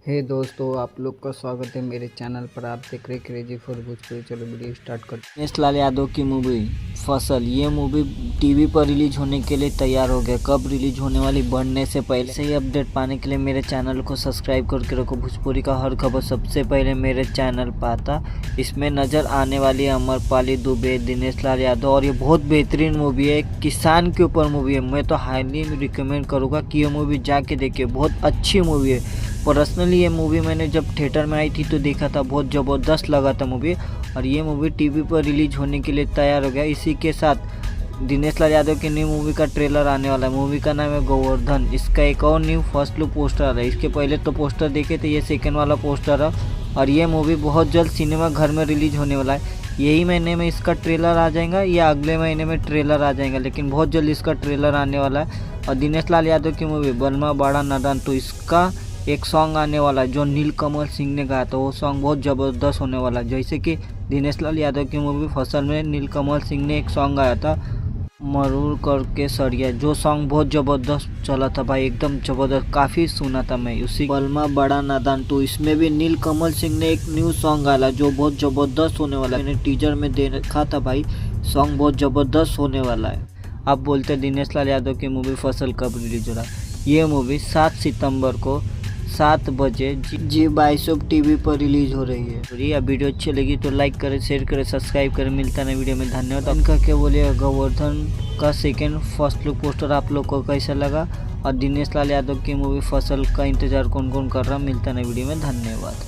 हे दोस्तों, आप लोग का स्वागत है मेरे चैनल पर। आप देख रहे क्रेजी फॉर भोजपुरी। चलो वीडियो स्टार्ट करते हैं। दिनेश लाल यादव की मूवी फसल, ये मूवी टीवी पर रिलीज होने के लिए तैयार हो गया। कब रिलीज होने वाली बढ़ने से पहले से ही अपडेट पाने के लिए मेरे चैनल को सब्सक्राइब करके रखो। भोजपुरी का हर खबर सबसे पहले मेरे चैनल पर आता। इसमें नज़र आने वाली है अमरपाली दुबे, दिनेश लाल यादव, और ये बहुत बेहतरीन मूवी है। किसान के ऊपर मूवी है। मैं तो हाईली रिकमेंड करूँगा कि ये मूवी जाके देखिए, बहुत अच्छी मूवी है। पर्सनली ये मूवी मैंने जब थिएटर में आई थी तो देखा था, बहुत ज़बरदस्त लगा था मूवी। और ये मूवी टीवी पर रिलीज होने के लिए तैयार हो गया। इसी के साथ दिनेश लाल यादव की न्यू मूवी का ट्रेलर आने वाला है। मूवी का नाम है गोवर्धन। इसका एक और न्यू फर्स्ट लुक पोस्टर आ रहा है। इसके पहले तो पोस्टर देखे थे, ये सेकंड वाला पोस्टर है। और ये मूवी बहुत जल्द सिनेमा घर में रिलीज होने वाला है। यही महीने में इसका ट्रेलर आ जाएगा या अगले महीने में ट्रेलर आ जाएगा, लेकिन बहुत जल्द इसका ट्रेलर आने वाला है। और दिनेश लाल यादव की मूवी बलमा बड़ा नादान, तो इसका एक सॉन्ग आने वाला है जो नीलकमल सिंह ने गाया था। वो सॉन्ग बहुत ज़बरदस्त होने वाला है। जैसे कि दिनेश लाल यादव की मूवी फसल में नीलकमल सिंह ने एक सॉन्ग गाया था मरूर करके सरिया, जो सॉन्ग बहुत ज़बरदस्त चला था भाई, एकदम ज़बरदस्त, काफ़ी सुना था मैं। उसी बलमा बड़ा नादान, तो इसमें भी नीलकमल सिंह ने एक न्यू सॉन्ग गाया जो बहुत ज़बरदस्त होने वाला है। मैंने टीजर में देखा था भाई, सॉन्ग बहुत ज़बरदस्त होने वाला है। आप बोलते दिनेश लाल यादव की मूवी फसल कब रिलीज हो रहा है। ये मूवी 7 सितंबर को 7 बजे जी22 टीवी पर रिलीज हो रही है। और ये वीडियो अच्छी लगी तो लाइक करें, शेयर करें, सब्सक्राइब करें। मिलता है वीडियो में, धन्यवाद। इनका क्या बोलिए, गोवर्धन का सेकेंड फर्स्ट लुक पोस्टर आप लोग को कैसा लगा, और दिनेश लाल यादव की मूवी फसल का इंतजार कौन कौन कर रहा, मिलता है वीडियो में, धन्यवाद।